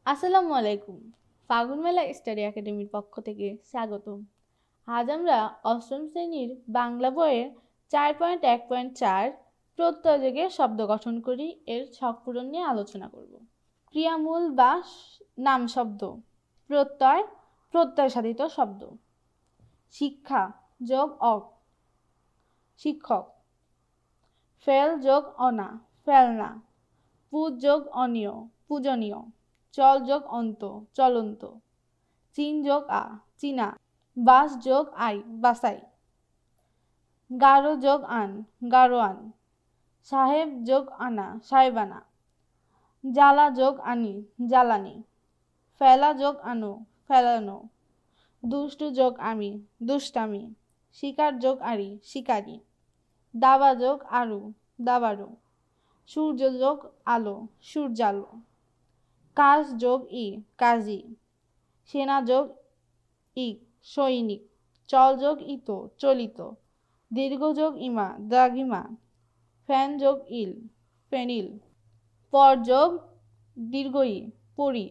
আসসালামু আলাইকুম। ফাগুন মেলা স্টাডি একাডেমির পক্ষ থেকে স্বাগতম। আজ আমরা অষ্টম শ্রেণীর বাংলা বইয়ের 4.1.4 প্রত্যয়যোগে শব্দ গঠন করি এর ছক পূরণ নিয়ে আলোচনা করব। ক্রিয়ামূল বা নাম শব্দ। প্রত্যয়, প্রত্যয় সাধিত শব্দ। শিক্ষা যোগ অক, শিক্ষক। ফেল যোগ অনা, ফেলনা। পূজ যোগ অনিয়, পূজনীয়। চল যোগ অন্ত, চলন্ত। চীন যোগ আ, চীনা। বাস যোগ আই, বাসাই। গারো যোগ আন, গারোয়ান। সাহেব যোগ আনা, সাহেবানা। জ্বালা যোগ আনি, জ্বালানি। ফেলা যোগ আনো, ফেলানো। দুষ্টু যোগ আমি, দুষ্টামি। শিকার যোগ আরি, শিকারি। দাবা যোগ আরু, দাবারু। সূর্য যোগ আলো, সূর্যালো। কাজ যোগ ই, কাজী। সেনা যোগ ইক, সৈনিক। চল যোগ ইত, চলিত। দীর্ঘ যোগ ইমা, দ্রাঘিমা। ফ্যান যোগ ইল, ফেনিল। পর যোগ দীর্ঘ ই, পরি।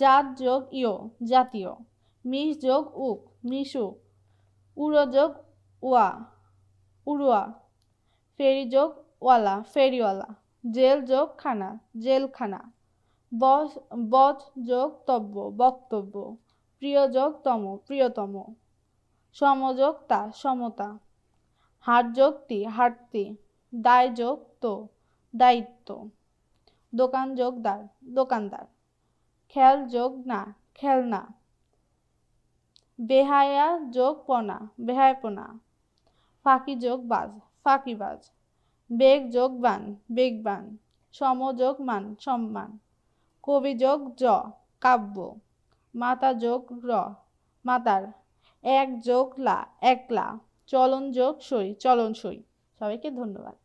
জাত যোগ ইয়, জাতীয়। মিশ যোগ উক, মিশুক। উড়ো যোগ উয়া, উড়ুয়া। ফেরি যোগ ওয়ালা, ফেরিওয়ালা। জেল যোগ খানা, জেলখানা। বধ যোগ তব্য, বক্তব্য। প্রিয় যোগ তম, প্রিয়তম। সমযোগ তা, সমতা। হাট যোগ তি, হাটতি। দায় যোগ তো, দায়িত্ব। দোকান যোগ দার, দোকানদার। খেল যোগ না, খেলনা। বেহায়া যোগ পনা, বেহায়াপনা। ফাঁকি যোগ বাজ, ফাঁকিবাজ। বেগ যোগ বান, বেগবান। সম যোগ মান, সম্মান। কবি যোগ জ, কাব্য। মাতা যোগ র, মাতার। এক যোগ লা, একলা। চলন যোগ সই, চলনসই। সবাইকে ধন্যবাদ।